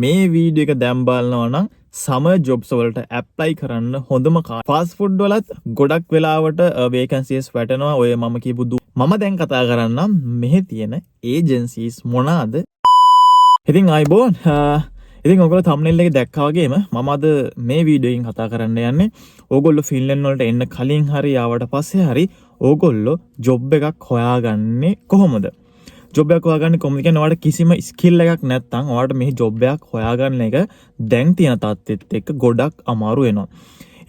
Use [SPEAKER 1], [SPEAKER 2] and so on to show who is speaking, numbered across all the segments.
[SPEAKER 1] මේ වීඩියෝ එක දැන් බලනවා නම් සමර් ජොබ්ස් වලට ඇප්ලයි කරන්න හොඳම කාලය. ෆාස්ට් ෆුඩ් වලත් ගොඩක් වෙලාවට වේකන්සිස් වැටෙනවා. ඔය මම කියපු මම දැන් කතා කරන්නම් මෙහි තියෙන ඒජන්සිස් මොනවාද? ඉතින් අයබෝන් ඉතින් ඔයගොල්ලෝ thumbnail එකේ දැක්කා වගේම මම අද මේ වීඩියෝ එකෙන් කතා කරන්න යන්නේ ඕගොල්ලෝ ෆින්ලන්ඩ් වලට එන්න කලින් හරි ආවට පස්සේ හරි ඕගොල්ලෝ ජොබ් එකක් හොයාගන්නේ කොහොමද? ජොබ් එකක් හොයාගන්නේ කොහොමද කියන්නේ ඔයාලට කිසිම ස්කිල් එකක් නැත්නම් ඔයාලට මේ ජොබ් එකක් හොයාගන්න එක දැන් තියෙන තත්ත්වෙත් එක්ක ගොඩක් අමාරු වෙනවා.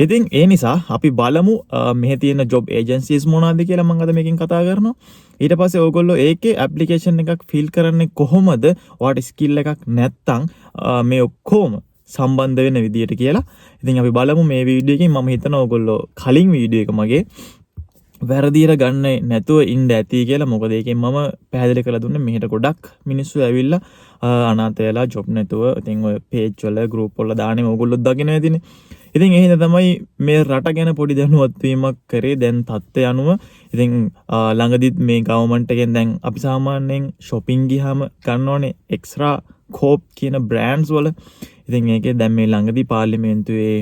[SPEAKER 1] ඉතින් ඒ නිසා අපි බලමු මෙහි තියෙන ජොබ් ඒජන්සිස් මොනවාද කියලා මම අද මේකෙන් කතා කරනවා. ඊට පස්සේ ඕගොල්ලෝ ඒකේ ඇප්ලිකේෂන් එකක් ෆිල් කරන්නේ කොහොමද? ඔයාලට ස්කිල් එකක් නැත්නම් මේ ඔක්කොම සම්බන්ධ වෙන විදියට කියලා. ඉතින් අපි බලමු මේ වීඩියෝ එකෙන්. මම හිතනවා ඕගොල්ලෝ කලින් වීඩියෝ එක මගේ වැරදියට ගන්න නැතුව ඉන්න ඇති කියලා. මොකද ඒකෙන් මම පැහැදිලි කරලා දුන්නේ මෙහෙට ගොඩක් මිනිස්සු ඇවිල්ලා අනාථ වෙලා ජොබ් නැතුව ඉතින් ඔය පේජ් වල ගෲප් වල දාන්නේ ඕගොල්ලෝ දකින්න ඇතිනේ. ඉතින් එහෙනම් තමයි මේ රට ගැන පොඩි දැනුවත් වීමක් කරේ දැන් තත්ත්වය අනුව. ඉතින් ළඟදිත් මේ ගවර්න්මන්ට් එකෙන් දැන් අපි සාමාන්‍යයෙන් shopping ගියාම ගන්න ඕනේ එක්ස්ට්‍රා කෝප් කියන බ්‍රෑන්ඩ්ස් වල. ඉතින් ඒකේ දැන් මේ ළඟදී පාර්ලිමේන්තුවේ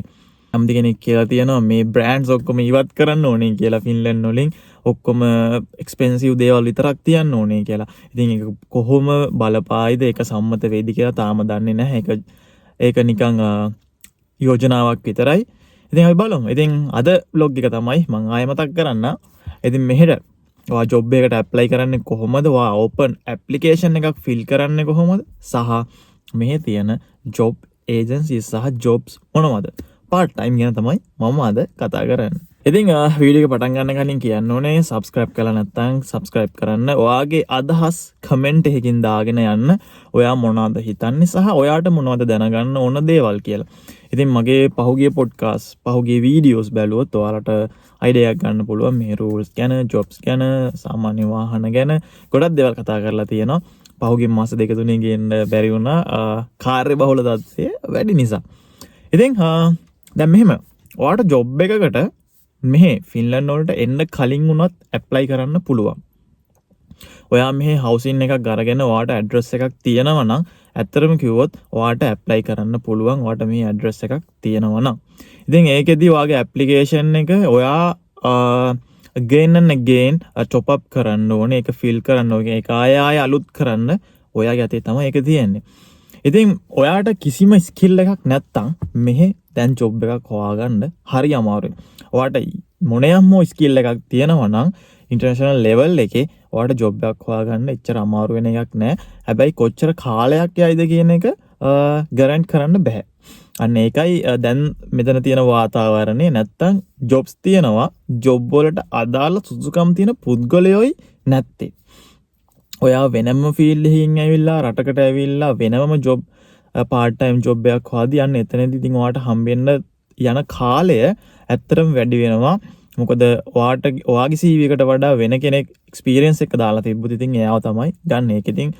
[SPEAKER 1] අම්දි කෙනෙක් කියලා තියෙනවා මේ බ්‍රෑන්ඩ්ස් ඔක්කොම ඉවත් කරන්න ඕනේ කියලා ෆින්ලන්ඩ් වලින් ඔක්කොම එක්ස්පෙන්සිව් දේවල් විතරක් තියන්න ඕනේ කියලා. ඉතින් ඒක කොහොම බලපායිද ඒක සම්මත වෙයිද කියලා තාම දන්නේ නැහැ. ඒක නිකන් යෝජනාවක් විතරයි. ඉතින් අපි බලමු. ඉතින් අද vlog එක තමයි මම ආයෙ මතක් කරන්න. ඉතින් මෙහෙට ඔයා ජොබ් එකකට ඇප්ලයි කරන්නේ කොහොමද? ඔයා ඕපන් ඇප්ලිකේෂන් එකක් ෆිල් කරන්නේ කොහොමද? සහ මෙහි තියෙන ජොබ් ඒජන්සිස් සහ ජොබ්ස් මොනවද? පාර්ට් ටයිම් ගැන තමයි මම අද කතා කරන්නේ. ඉතින් වීඩියෝ එක පටන් ගන්න කලින් කියන්න ඕනේ subscribe කරලා නැත්නම් subscribe කරන්න. ඔයාගේ අදහස් කමෙන්ට් එකකින් දාගෙන යන්න. ඔයා මොනවද හිතන්නේ සහ ඔයාට මොනවද දැනගන්න ඕන දේවල් කියලා. ඉතින් මගේ පහුගිය podcast පහුගිය වීඩියෝස් බැලුවොත් ඔයාලට අයිඩියා එකක් ගන්න පුළුවන් මේ rules ගැන, jobs ගැන, සාමාන්‍ය වාහන ගැන ගොඩක් දේවල් කතා කරලා තියෙනවා. පහුගිය මාස දෙක තුනේ ගෙන්න බැරි වුණා කාර්ය බහුල තත්ත්වය වැඩි නිසා. ඉතින් දැන් මෙහෙම ඔයාට ජොබ් එකකට මෙහි ෆින්ලන්ඩ් වලට එන්න කලින් වුණත් ඇප්ලයි කරන්න පුළුවන්. ඔයා මෙහි හවුසින් එකක් අරගෙන ඔයාට ඇඩ්‍රස් එකක් තියෙනවා නම් ඇත්තටම කිව්වොත් ඔයාට ඇප්ලයි කරන්න පුළුවන්. ඔයාට මේ ඇඩ්‍රස් එකක් තියෙනවා නම්. ඉතින් ඒකෙදි ඔයාගේ ඇප්ලිකේෂන් එක ඔයා again and again top up කරන්න ඕනේ. ඒක ෆිල් කරන්න ඕනේ. ඒක ආය අලුත් කරන්න ඔයාගේ අතේ තමයි ඒක තියෙන්නේ. ඉතින් ඔයාට කිසිම ස්කිල් එකක් නැත්තම් මෙහි දැන් ජොබ් එකක් හොයාගන්න හරි අමාරුයි. ඔයාට මොනියම් ස්කිල් එකක් තියෙනවා නම් ඉන්ටර්නැෂනල් ලෙවල් එකේ ඔයාට ජොබ් එකක් හොයාගන්න එච්චර අමාරු වෙන එකක් නෑ. හැබැයි කොච්චර කාලයක් යයිද කියන එක ගැරන්ට් කරන්න බෑ. අන්න ඒකයි දැන් මෙතන තියෙන වාතාවරණය නැත්තම් ජොබ්ස් තියෙනවා. ජොබ් වලට අදාළ සුසුකම් තියෙන පුද්ගලයෝයි නැත්තේ. ඔයා වෙනම ෆීල්ඩ් එකකින් ඇවිල්ලා රටකට ඇවිල්ලා වෙනම ජොබ් පාර්ට් ටයිම් ජොබ් එකක් හොයදී යන්න එතනදී ඉතින් ඔයාට හම්බෙන්න යන කාලය ඇත්තටම වැඩි වෙනවා. මොකද ඔයාගේ CV එකට වඩා වෙන කෙනෙක් එක්ස්පීරියන්ස් එක දාලා තිබ්බොත් ඉතින් එයාව තමයි ගන්න. ඒක ඉතින්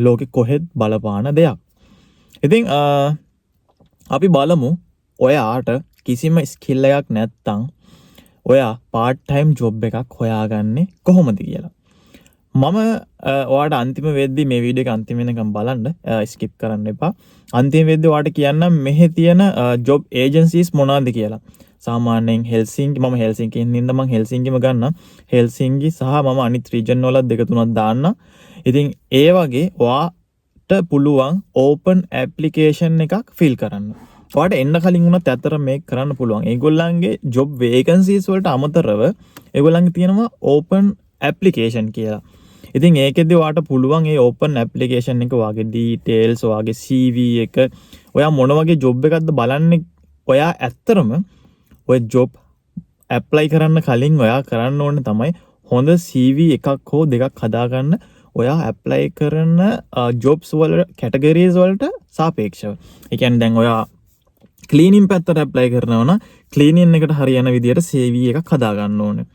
[SPEAKER 1] ලෝකෙ කොහෙත් බලපාන දෙයක්. ඉතින් අපි බලමු ඔයාට කිසිම ස්කිල් එකක් නැත්තම් ඔයා පාර්ට් ටයිම් ජොබ් එකක් හොයාගන්නේ කොහොමද කියලා. මම ඔයාට අන්තිම වෙද්දී මේ වීඩියෝ එක අන්තිම වෙනකම් බලන්න ස්කිප් කරන්න එපා. අන්තිම වෙද්දී ඔයාට කියන්නම් මෙහි තියෙන ජොබ් ඒජන්සිස් මොනවාද කියලා. සාමාන්‍යයෙන් හෙල්සින්කි මම හෙල්සින්කින් ඉඳන් මම හෙල්සින්කිම ගන්න. හෙල්සින්කි සහ මම අනිත් රීජන් වල දෙක තුනක් දාන්න. ඉතින් ඒ වගේ ඔයාට පුළුවන් ඕපන් ඇප්ලිකේෂන් එකක් ෆිල් කරන්න. ඔයාට එන්න කලින් වුණත් ඇත්තට මේක කරන්න පුළුවන්. ඒගොල්ලන්ගේ ජොබ් වේකන්සිස් වලට අමතරව ඒගොල්ලන්ගේ තියෙනවා ඕපන් ඇප්ලිකේෂන් කියලා. ඉතින් ඒකෙදි ඔයාට පුළුවන් ඒ ඕපන් ඇප්ලිකේෂන් එක ඔයාගේ ඩීටේල්ස් ඔයාගේ CV එක ඔයා මොන වගේ ජොබ් එකක්ද බලන්නේ. ඔයා ඇත්තටම ඔය ජොබ් ඇප්ලයි කරන්න කලින් ඔයා කරන්න ඕනේ තමයි හොඳ CV එකක් හෝ දෙකක් හදාගන්න. ඔයා ඇප්ලයි කරන ජොබ්ස් වල කැටගරිස් වලට සාපේක්ෂව. ඒ කියන්නේ දැන් ඔයා ක්ලීනින් පැත්තට ඇප්ලයි කරනවා නම් ක්ලීනින් එකට හරියන විදියට CV එකක් හදාගන්න ඕනේ.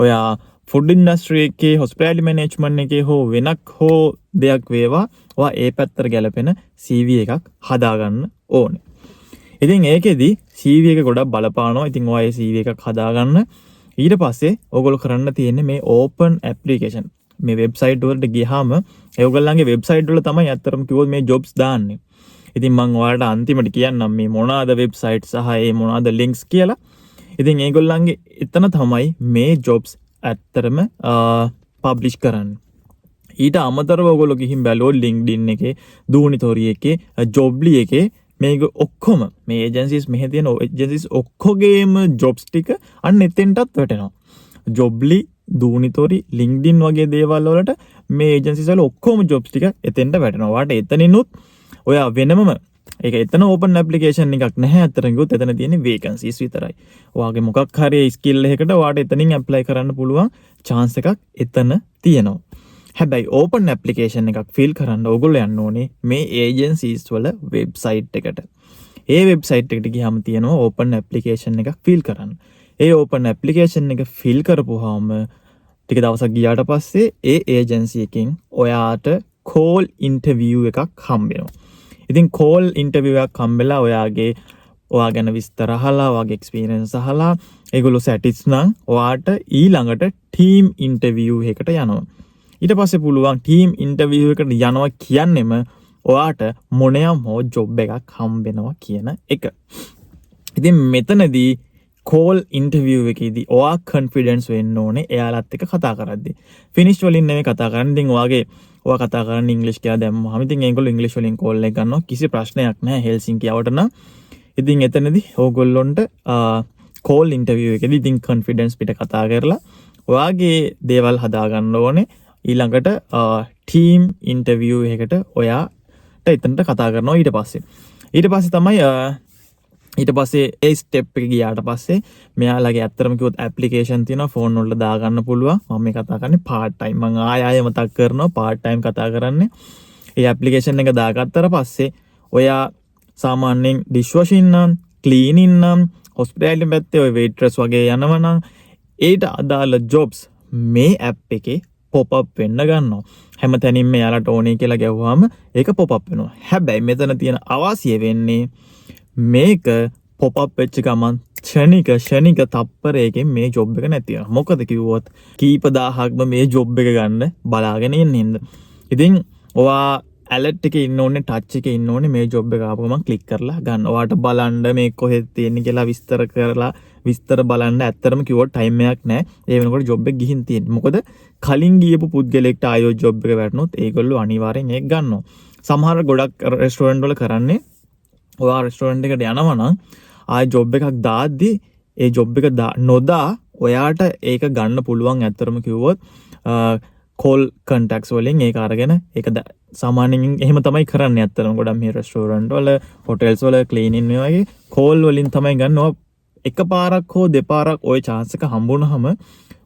[SPEAKER 1] ඔයා ෆුඩ් ඉන්ඩස්ට්‍රි එකේ හොස්පිටැලිටි මැනේජ්මන්ට් එකේ හෝ වෙනක් හෝ දෙයක් වේවා ඔයා ඒ පැත්තට ගැලපෙන CV එකක් හදාගන්න ඕනේ. ඉතින් ඒකෙදි CV එක ගොඩක් බලපානවා. ඉතින් ඔයා ඒ CV එකක් හදාගන්න. ඊට පස්සේ ඔයගොල්ලෝ කරන්න තියෙන්නේ මේ ඕපන් ඇප්ලිකේෂන් මේ වෙබ්සයිට් වලට ගියාම ඒගොල්ලන්ගේ වෙබ්සයිට් වල තමයි අත්‍තරම කිව්වොත් මේ ජොබ්ස් දාන්නේ. ඉතින් මම ඔයාලට අන්තිමට කියන්නම් මේ මොනවාද වෙබ්සයිට් සහ ඒ මොනවාද ලින්ක්ස් කියලා. ඉතින් ඒගොල්ලන්ගේ එතන තමයි මේ ජොබ්ස් ඇත්තරම පබ්ලිෂ් කරන්නේ. ඊට අමතරව ඔයගොල්ලෝ ගිහින් බැලුවොත් LinkedIn එකේ, දූනිතොරි එකේ, Jobly එකේ මේක ඔක්කොම මේ ඒජන්සිස් මෙහෙ තියෙන ඒජන්සිස් ඔක්කොගේම ජොබ්ස් ටික අන්න එතෙන්ටත් වැටෙනවා. Jobly, දූනිතොරි, LinkedIn වගේ දේවල් වලට මේ ඒජන්සිස් වල ඔක්කොම ජොබ්ස් ටික එතෙන්ට වැටෙනවා. වාට එතනිනුත් ඔයා වෙනමම ඒක එතන ඕපන් ඇප්ලිකේෂන් එකක් නැහැ අතරම ගියොත් එතන තියෙන්නේ වේකන්සිස් විතරයි. ඔයාගේ මොකක් හරි ස්කිල් එකකට ඔයාට එතනින් ඇප්ලයි කරන්න පුළුවන් chance එකක් එතන තියෙනවා. හැබැයි ඕපන් ඇප්ලිකේෂන් එකක් ෆිල් කරන්න ඕගොල්ලෝ යන්න ඕනේ මේ ඒජන්සිස් වල වෙබ්සයිට් එකට. ඒ වෙබ්සයිට් එකට ගියාම තියෙනවා ඕපන් ඇප්ලිකේෂන් එකක් ෆිල් කරන්න. ඒ ඕපන් ඇප්ලිකේෂන් එක ෆිල් කරපුවාම ටික දවසක් ගියාට පස්සේ ඒ ඒජන්සි එකෙන් ඔයාට කෝල් ඉන්ටර්විව් එකක් හම්බ වෙනවා. ඉතින් කෝල් ඉන්ටර්විව් එකක් හම්බෙලා ඔයා ගැන විස්තර අහලා ඔයාගේ එක්ස්පීරියන්ස් අහලා ඒගොල්ලෝ සැටිස් නම් ඔයාට ඊළඟට ටීම් ඉන්ටර්විව් එකකට යනවා. ඊට පස්සේ පුළුවන් ටීම් ඉන්ටර්විව් එකට යනවා කියන්නෙම ඔයාට මොනියම් හෝ ජොබ් එකක් හම්බෙනවා කියන එක. ඉතින් මෙතනදී කෝල් ඉන්ටර්විව් එකේදී ඔයා කොන්ෆිඩන්ස් වෙන්න ඕනේ එයාලත් එක්ක කතා කරද්දී. ෆිනිෂ් වලින් නෙමෙයි කතා කරන්නේ. ඉතින් ඔයා කතා කරන්නේ ඉංග්‍රීසි කියලා දැම්මම ඉතින් ඒගොල්ලෝ ඉංග්‍රීසි වලින් කෝල් එක ගන්නවා. කිසි ප්‍රශ්නයක් නැහැ හෙල්සින්කි යවට නම්. ඉතින් එතනදී ඕගොල්ලොන්ට කෝල් ඉන්ටර්විව් එකේදී ඉතින් කොන්ෆිඩන්ස් පිට කතා කරලා ඔයාගේ දේවල් හදා ගන්න ඕනේ. ඊළඟට ටීම් ඉන්ටර්විව් එකකට ඔයාට එතනට කතා කරනවා ඊට පස්සේ ඒ ස්ටෙප් එක ගියාට පස්සේ මෙයාලගේ ඇත්තටම කිව්වොත් ඇප්ලිකේෂන් තියෙනවා ෆෝන් වලට දාගන්න පුළුවන්. මම මේ කතා කරන්නේ පාර්ට් ටයිම්. මම ආයෙ මතක් කරනවා පාර්ට් ටයිම් කතා කරන්නේ. ඒ ඇප්ලිකේෂන් එක දාගත්තට පස්සේ ඔයා සාමාන්‍යයෙන් ඩිෂ් වොෂින් නම්, ක්ලීනින් නම්, හොස්පිටැලිටි පැත්තේ ඔය වේට්‍රස් වගේ යනවා නම් ඒට අදාළ ජොබ්ස් මේ ඇප් එකේ පොප් අප් වෙන්න ගන්නවා. හැමතැනින්ම යාලට ඕනේ කියලා ගැහුවාම ඒක පොප් අප් වෙනවා. හැබැයි මෙතන තියෙන අවාසිය වෙන්නේ මේක පොප් අප් වෙච්ච ගමන් ක්ෂණික තප්පරයකින් මේ ජොබ් එක නැති වෙනවා. මොකද කිව්වොත් කීප දහහක්ම මේ ජොබ් එක ගන්න බලාගෙන ඉන්නේ. ඉතින් ඔයා ඇලර්ට් එකේ ඉන්න ඕනේ, ටච් එකේ ඉන්න ඕනේ මේ ජොබ් එක ආපු ගමන් ක්ලික් කරලා ගන්න. ඔයාට බලන්න මේ කොහෙද තියෙන්නේ කියලා විස්තර බලන්න ඇත්තටම කිව්වොත් ටයිම් එකක් නැහැ. ඒ වෙනකොට ජොබ් එක ගිහින් තියෙන්නේ. මොකද කලින් ගියපු පුද්ගලෙක්ට ආයෝ ජොබ් එක වැටුනොත් ඒගොල්ලෝ අනිවාර්යෙන් ඒක ගන්නවා. සමහර ගොඩක් රෙස්ටෝරන්ට් වල කරන්නේ ඔයා රෙස්ටෝරන්ට් එකට යනවා නම් ආය ජොබ් එකක් දාද්දි ඒ ජොබ් එක නොදා ඔයාට ඒක ගන්න පුළුවන්. ඇත්තටම කිව්වොත් කෝල් කන්ටැක්ට්ස් වලින් ඒක අරගෙන ඒක සාමාන්‍යයෙන් එහෙම තමයි කරන්නේ. ඇත්තටම ගොඩක් මේ රෙස්ටෝරන්ට් වල, හොටෙල්ස් වල ක්ලීනින් මේ වගේ කෝල් වලින් තමයි ගන්නවා. එක පාරක් හෝ දෙපාරක් ওই chance එක හම්බුනහම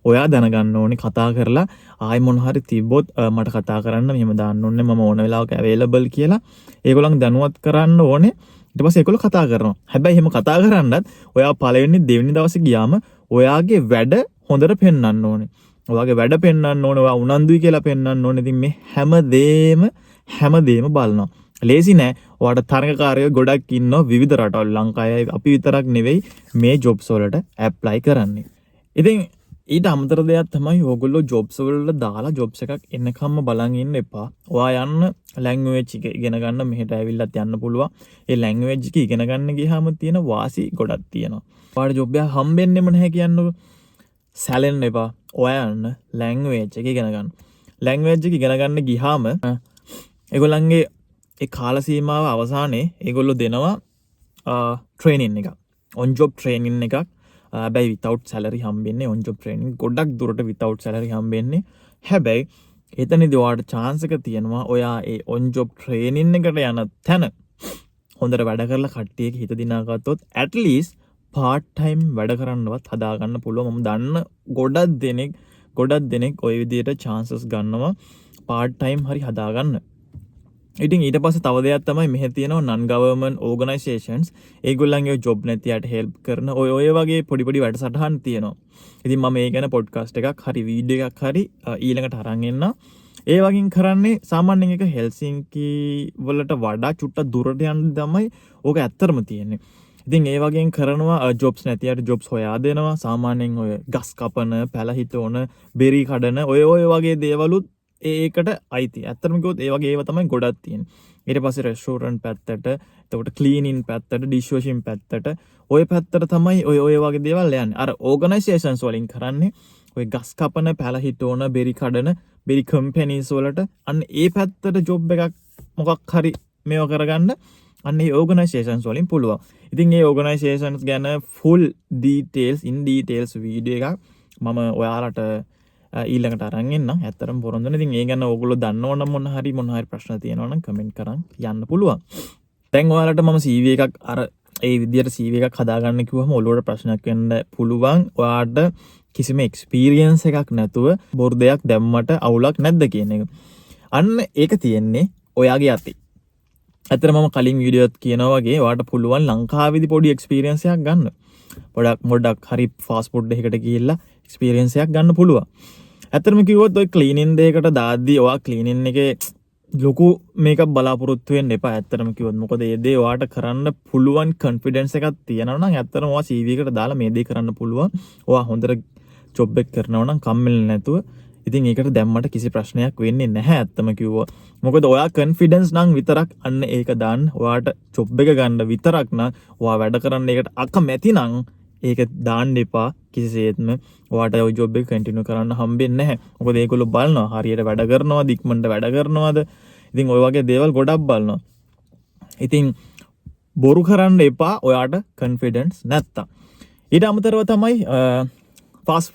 [SPEAKER 1] ඔයා දැනගන්න ඕනේ කතා කරලා ආයි මොන හරි තිබ්බොත් මට කතා කරන්න මෙහෙම දාන්න ඕනේ මම ඕන වෙලාවක available කියලා ඒගොල්ලන් දැනුවත් කරන්න ඕනේ. ඊට පස්සේ ඒගොල්ලෝ කතා කරනවා. හැබැයි එහෙම කතා කරන්නත් ඔයා පළවෙනි දෙවෙනි දවසේ ගියාම ඔයාගේ වැඩ හොඳට පෙන්වන්න ඕනේ. ඔයාගේ වැඩ පෙන්වන්න ඕනේ. ඔයා උනන්දුයි කියලා පෙන්වන්න ඕනේ. ඉතින් මේ හැමදේම බලනවා. ලේසි නෑ. ඔයාට තරඟකාරයෝ ගොඩක් ඉන්නවා විවිධ රටවල්. ලංකාවේ අපි විතරක් නෙවෙයි මේ ජොබ්ස් වලට ඇප්ලයි කරන්නේ. ඉතින් ඊට අමතර දෙයක් තමයි ඕගොල්ලෝ ජොබ්ස් වලට දාලා ජොබ්ස් එකක් එන්නකම්ම බලන් ඉන්න එපා. ඔයා යන්න ලැන්ග්වේජ් එක ඉගෙන ගන්න මෙහෙට ඇවිල්ලත් යන්න පුළුවන්. ඒ ලැන්ග්වේජ් එක ඉගෙන ගන්න ගියාම තියෙන වාසි ගොඩක් තියෙනවා. ඔයාට ජොබ් එක හම්බෙන්නෙම නැහැ කියන්නකො. සැලෙන්න එපා. ඔයා යන්න ලැන්ග්වේජ් එක ඉගෙන ගන්න. ලැන්ග්වේජ් එක ඉගෙන ගන්න ගියාම ඒගොල්ලන්ගේ ඒ කාල සීමාව අවසානයේ ඒගොල්ලෝ දෙනවා ට්‍රේනින් එකක්. ඔන් ජොබ් ට්‍රේනින් එකක්. හැබැයි without salary හම්බෙන්නේ on job training ගොඩක් දුරට without salary හම්බෙන්නේ. හැබැයි එතනදී ඔයාට chance එක තියෙනවා ඔයා ඒ on job training එකට යන තැන හොඳට වැඩ කරලා කට්ටියක හිත දිනාගත්තොත් at least part time වැඩ කරන්නවත් හදා ගන්න පුළුවන්. මම දන්න ගොඩක් දෙනෙක් ওই විදිහට chances ගන්නවා part time හරි හදා ගන්න. ඉතින් ඊට පස්සේ තව දෙයක් තමයි මෙහෙ තියෙනවා non government organizations ඒගොල්ලන්ගේ ජොබ් නැති අයට help කරන ඔය වගේ පොඩි වැඩසටහන් තියෙනවා. ඉතින් මම මේ ගැන podcast එකක් හරි වීඩියෝ එකක් හරි ඊළඟට අරන් එන්න. ඒ වගේ කරන්නේ සාමාන්‍යයෙන් එක හෙල්සින්කි වලට වඩා චුට්ටක් දුරට යන්න තමයි ඕක ඇත්තටම තියෙන්නේ. ඉතින් ඒ වගේ කරනවා ජොබ්ස් නැති අයට ජොබ්ස් හොයා දෙනවා. සාමාන්‍යයෙන් ඔය ගස් කපන, පැල හිටවන, බෙරි කඩන ඔය වගේ දේවලුත් ඒකට අයිති. ඇත්තටම කිව්වොත් ඒ වගේ ඒවා තමයි ගොඩක් තියෙන්නේ. ඊට පස්සේ රෙස්ටෝරන්ට් පැත්තට, එතකොට ක්ලීනින් පැත්තට, ඩිෂ් වොෂින් පැත්තට, ওই පැත්තට තමයි ඔය වගේ දේවල් යන්නේ. අර ඕගනයිසේෂන්ස් වලින් කරන්නේ ඔය ගස් කපන, පැල හිටෝන, බෙරි කඩන, බෙරි කම්පැනිස් වලට අන්න ඒ පැත්තට ජොබ් එකක් මොකක් හරි මේව කරගන්න අන්න ඒ ඕගනයිසේෂන්ස් වලින් පුළුවන්. ඉතින් මේ ඕගනයිසේෂන්ස් ගැන ෆුල් ඩීටේල්ස් ඉන් ඩීටේල්ස් වීඩියෝ එකක් මම ඔයාලට ඊළඟට අරන් එන්නම්. ඇත්තටම පොරොන්දුනේ. ඉතින් ඒ ගැන ඕගොල්ලෝ දන්නවනම් මොන හරි ප්‍රශ්න තියෙනවා නම් කමෙන්ට් කරන් යන්න පුළුවන්. දැන් ඔයාලට මම CV එකක් අර ඒ විදියට CV එකක් හදාගන්න කිව්වම ඔළුවට ප්‍රශ්නයක් වෙන්න පුළුවන්. ඔයාට කිසිම එක්ස්පීරියන්ස් එකක් නැතුව බොරු දෙයක් දැම්මට අවුලක් නැද්ද කියන එක. අන්න ඒක තියෙන්නේ ඔයාගේ අතේ. ඇත්තට මම කලින් වීඩියෝත් කියනවා වගේ ඔයාට පුළුවන් ලංකාවේදී පොඩි එක්ස්පීරියන්ස් එකක් ගන්න. පොඩක් හරි ෆාස්ට් ෆුඩ් එකකට ගිහිල්ලා එක්ස්පීරියන්ස් එකක් ගන්න පුළුවන්. ඇත්තටම කිව්වොත් ඔය ක්ලීනින් දෙයකට දාද්දී ඔයා ක්ලීනින් එකේ ලොකු මේකක් බලාපොරොත්තු වෙන්න එපා. ඇත්තටම කිව්වොත් මොකද මේ දේ ඔයාට කරන්න පුළුවන් කොන්ෆිඩන්ස් එකක් තියෙනවා නම් ඇත්තටම ඔයා CV එකට දාලා මේ දේ කරන්න පුළුවන්. ඔයා හොඳට ජොබ් එක කරනවා නම් කම්මැලි නැතුව. ඉතින් ඒකට දැම්මට කිසි ප්‍රශ්නයක් වෙන්නේ නැහැ ඇත්තම කිව්වොත්. මොකද ඔයා කොන්ෆිඩන්ස් නම් විතරක් අන්න ඒක දාන්න. ඔයාට ජොබ් එක ගන්න විතරක් නම් ඔයා වැඩ කරන්න ඒකට අකමැති නම් ඒක දාන්න එපා කිසිසේත්ම. ඔයාට ওই ජොබ් එක කන්ටිනියු කරන්න හම්බෙන්නේ නැහැ. මොකද ඒගොල්ලෝ බලනවා හරියට වැඩ කරනවද, ඉක්මනට වැඩ කරනවද. ඉතින් ওই වගේ දේවල් ගොඩක් බලනවා. ඉතින් බොරු කරන්න එපා ඔයාට කොන්ෆිඩන්ස් නැත්තම්. ඊට අමතරව තමයි ෆාස්ට්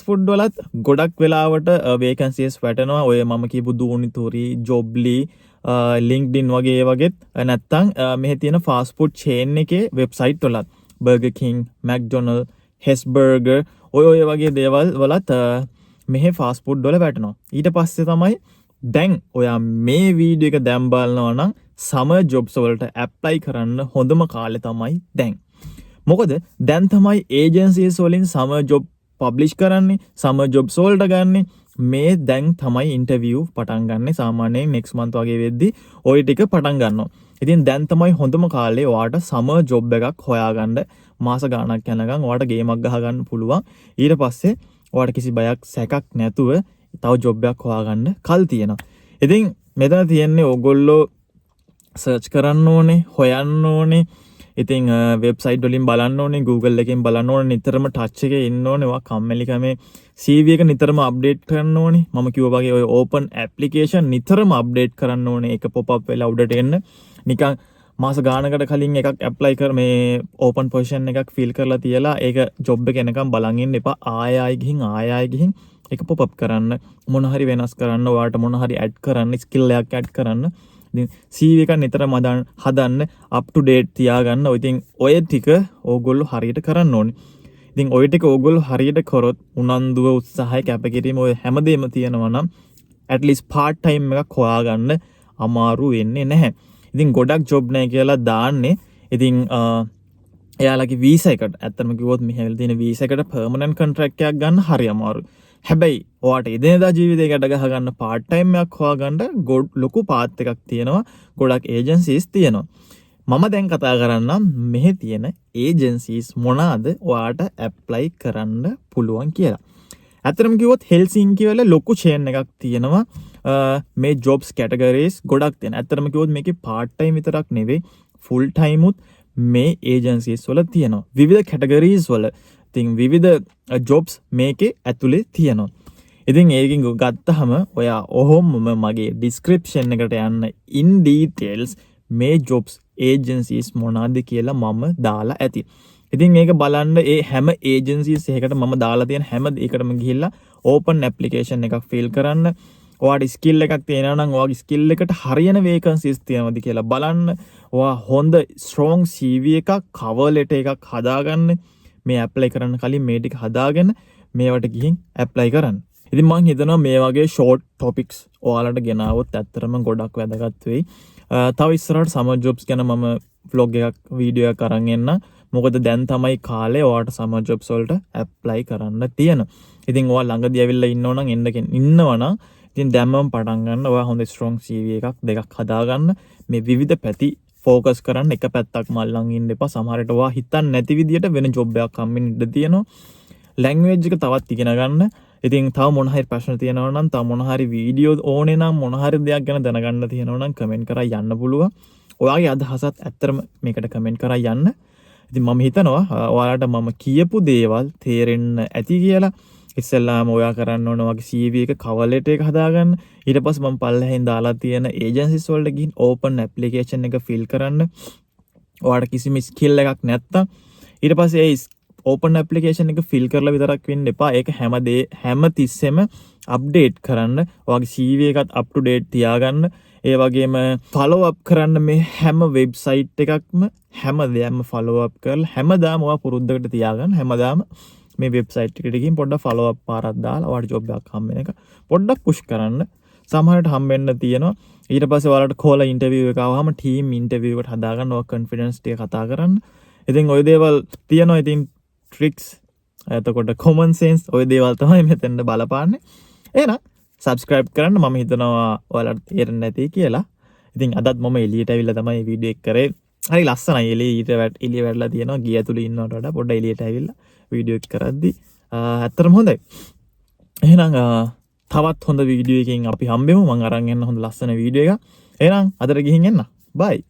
[SPEAKER 1] ෆුඩ් වලත් ගොඩක් වෙලාවට වේකන්සිස් වැටෙනවා. ඔය මම කියපු දූනිතෝරි, ජොබ්ලි, ලින්ක්ඩින් වගේත් නැත්තම් මෙහි තියෙන ෆාස්ට් ෆුඩ් චේන් එකේ වෙබ්සයිට් වලත් බර්ගර් කිං, මැක්ඩොනල්ඩ්, හෙස්බර්ගර් ඔය වගේ දේවල් වලත් මෙහි ෆාස්ට් ෆුඩ් වල වැටෙනවා. ඊට පස්සේ තමයි දැන් ඔයා මේ වීඩියෝ එක දැන් බලනවා නම් සමර් ජොබ්ස් වලට ඇප්ලයි කරන්න හොඳම කාලේ තමයි දැන්. මොකද දැන් තමයි ඒජන්සිස් වලින් සමර් ජොබ් පබ්ලිෂ් කරන්නේ, සමර් ජොබ්ස් වලට ගන්නේ. මේ දැන් තමයි ඉන්ටර්වියු පටන් ගන්න. සාමාන්‍යයෙන් next month වගේ වෙද්දි ওই ටික පටන් ගන්නවා. ඉතින් දැන් තමයි හොඳම කාලේ ඔයාට සමර් ජොබ් එකක් හොයාගන්න. මාස ගාණක් යනකම් ඔයාට ගේමක් ගහ ගන්න පුළුවන්. ඊට පස්සේ ඔයාට කිසි බයක් සැකක් නැතුව තව ජොබ් එකක් හොයාගන්න කල් තියෙනවා. ඉතින් මෙතන තියෙන්නේ ඕගොල්ලෝ සර්ච් කරන්න ඕනේ, හොයන්න ඕනේ. ඉතින් වෙබ්සයිට් වලින් බලන්න ඕනේ, Google එකෙන් බලන්න ඕනේ, නිතරම ටච් එකේ ඉන්න ඕනේ. ඔයා කම්මැලිකමේ CV එක නිතරම අප්ඩේට් කරන්න ඕනේ. මම කිව්වා වගේ ඔය ඕපන් ඇප්ලිකේෂන් නිතරම අප්ඩේට් කරන්න ඕනේ. ඒක පොප් අප් වෙලා උඩට එන්න. නිකන් මාස ගානකට කලින් එකක් ඇප්ලයි කර මේ ඕපන් පොසිෂන් එකක් ෆිල් කරලා තියලා ඒක ජොබ් එක එනකම් බලන් ඉන්න එපා. ආයෙ ගිහින් ඒක පොප් අප් කරන්න, මොන හරි වෙනස් කරන්න, ඔයාට මොන හරි ඇඩ් කරන්න, ස්කිල් එකක් ඇඩ් කරන්න. ඉතින් CV එක නිතරම හදන්න, අප් ටු ඩේට් තියාගන්න. ඉතින් ඔය ටික ඕගොල්ලෝ හරියට කරන්න ඕනේ. ඉතින් ඔය ටික ඕගොල්ලෝ හරියට කරොත් උනන්දුව, උත්සාහය, කැපකිරීම ඔය හැමදේම තියෙනවා නම් at least part time එකක් හොයාගන්න අමාරු වෙන්නේ නැහැ. ඉතින් ගොඩක් ජොබ් නැහැ කියලා දාන්නේ. ඉතින් එයාලගේ වීසා එකට ඇත්තම කිව්වොත් මෙහෙම තියෙන වීසා එකට පර්මනන්ට් කොන්ට්‍රැක්ට් එකක් ගන්න හරි අමාරුයි. හැබැයි ඔයාට එදිනෙදා ජීවිතයකට ගහ ගන්න part time එකක් හොයාගන්න ලොකු පාත් එකක් තියෙනවා. ගොඩක් ඒජන්සිස් තියෙනවා. මම දැන් කතා කරන්නම් මෙහි තියෙන ඒජන්සිස් මොනවාද ඔයාට ඇප්ලයි කරන්න පුළුවන් කියලා. ඇත්තටම කිව්වොත් හෙල්සින්කි වල ලොකු චේන් එකක් තියෙනවා. මේ ජොබ්ස් කැටගරීස් ගොඩක් තියෙනවා. ඇත්තටම කිව්වොත් මේකේ part time විතරක් නෙවෙයි, full time උත් මේ ඒජන්සිස් වල තියෙනවා. විවිධ කැටගරීස් වල ඉතින් විවිධ ජොබ්ස් මේකේ ඇතුලේ තියෙනවා. ඉතින් ඒකෙන් ගත්තහම ඔයා ඔහොමම මගේ ඩිස්ක්‍රිප්ෂන් එකට යන්න in details මේ ජොබ්ස් ඒජන්සිස් මොනවාද කියලා මම දාලා ඇති. ඉතින් මේක බලන්න ඒ හැම ඒජන්සිස් එකකට මම දාලා තියෙන හැම එකටම ගිහිල්ලා ඕපන් ඇප්ලිකේෂන් එකක් ෆිල් කරන්න. ඔයාට ස්කිල් එකක් තියෙනවා නම් ඔයාගේ ස්කිල් එකට හරියන වේකන්සිස් තියෙනවද කියලා බලන්න. ඔයා හොඳ ස්ට්‍රෝං CV එකක්, කවර් ලෙටර් එකක් හදාගන්න. මේ ඇප්ලයි කරන්න කලින් මේ ටික හදාගෙන මේවට ගිහින් ඇප්ලයි කරන්න. ඉතින් මම හිතනවා මේ වගේ ෂෝට් ටොපික්ස් ඔයාලට ගෙනාවොත් ඇත්තටම ගොඩක් වැදගත් වෙයි. තව ඉස්සරහට සමර් ජොබ්ස් ගැන මම vlog එකක්, වීඩියෝ එකක් අරන් එන්න. මොකද දැන් තමයි කාලේ ඔයාට සමර් ජොබ්ස් වලට ඇප්ලයි කරන්න තියෙන. ඉතින් ඔයා ළඟදී ඇවිල්ලා ඉන්නවනම් ඉන්නවනම් ඉතින් දැම්මම පටන් ගන්න. ඔයා හොඳ ස්ට්‍රෝං CV එකක් දෙකක් හදාගන්න. මේ විවිධ පැති ෆෝකස් කරන්න. එක පැත්තක් මල්ලන් ඉන්න එපා. සමහරට ඔයා හිතන්නේ නැති විදියට වෙන ජොබ් එකක් හම්බෙන්න ඉඩ තියෙනවා. ලැන්ග්වේජ් එක තවත් ඉගෙන ගන්න. ඉතින් තව මොන හරි ප්‍රශ්න තියෙනවා නම් තව මොන හරි වීඩියෝ ඕනේ නම් මොන හරි දෙයක් ගැන දැනගන්න තියෙනවා නම් කමෙන්ට් කරලා යන්න පුළුවන්. ඔයාගේ අදහසත් ඇත්තටම මේකට කමෙන්ට් කරලා යන්න. ඉතින් මම හිතනවා ඔයාලට මම කියපු දේවල් තේරෙන්න ඇති කියලා. ඉස්සෙල්ලාම ඔයා කරන්න ඕන වගේ CV එක cover letter එක හදාගන්න. ඊට පස්සේ මම පල්ලෙහෙන් දාලා තියෙන agencies වලට ගිහින් open application එක fill කරන්න. ඔයාලට කිසිම skill එකක් නැත්තම් ඊට පස්සේ ඒ open application එක fill කරලා විතරක් වෙන්න එපා. ඒක හැම තිස්සෙම update කරන්න. ඔයාගේ CV එකත් up to date තියාගන්න. ඒ වගේම follow up කරන්න මේ හැම website එකක්ම හැම දෙයක්ම follow up කරලා හැමදාම ඔයා පුරුද්දකට තියාගන්න. හැමදාම මේ වෙබ්සයිට් එකට ගිහින් පොඩ්ඩක් follow up පාරක් දාලා ඔයාලට job එකක් හම්බෙන එක පොඩ්ඩක් push කරන්න. සමහරට හම්බෙන්න තියෙනවා. ඊට පස්සේ ඔයාලට call interview එක ආවම team interview එකට හදාගන්න ඔය confidence ටික කතා කරන්න. ඉතින් ওই දේවල් තියෙනවා. ඉතින් tricks එතකොට common sense ওই දේවල් තමයි මෙතෙන්ද බලපාන්නේ. එහෙනම් subscribe කරන්න. මම හිතනවා ඔයාලට තේරෙන්නේ නැති කියලා. ඉතින් අදත් මම එළියට ඇවිල්ලා තමයි වීඩියෝ එක කරේ. හරි ලස්සනයි. එළිය වැටලා තියෙනවා. ගිය ඇතුළේ ඉන්නවට වඩා පොඩ්ඩක් එළියට ඇවිල්ලා වීඩියෝ එක කරද්දි ඇත්තටම හොඳයි. එහෙනම් තවත් හොඳ වීඩියෝ එකකින් අපි හම්බෙමු. මම අරන් එන්න හොඳ ලස්සන වීඩියෝ එකක්. එහෙනම් අදට ගිහින් එන්න. bye.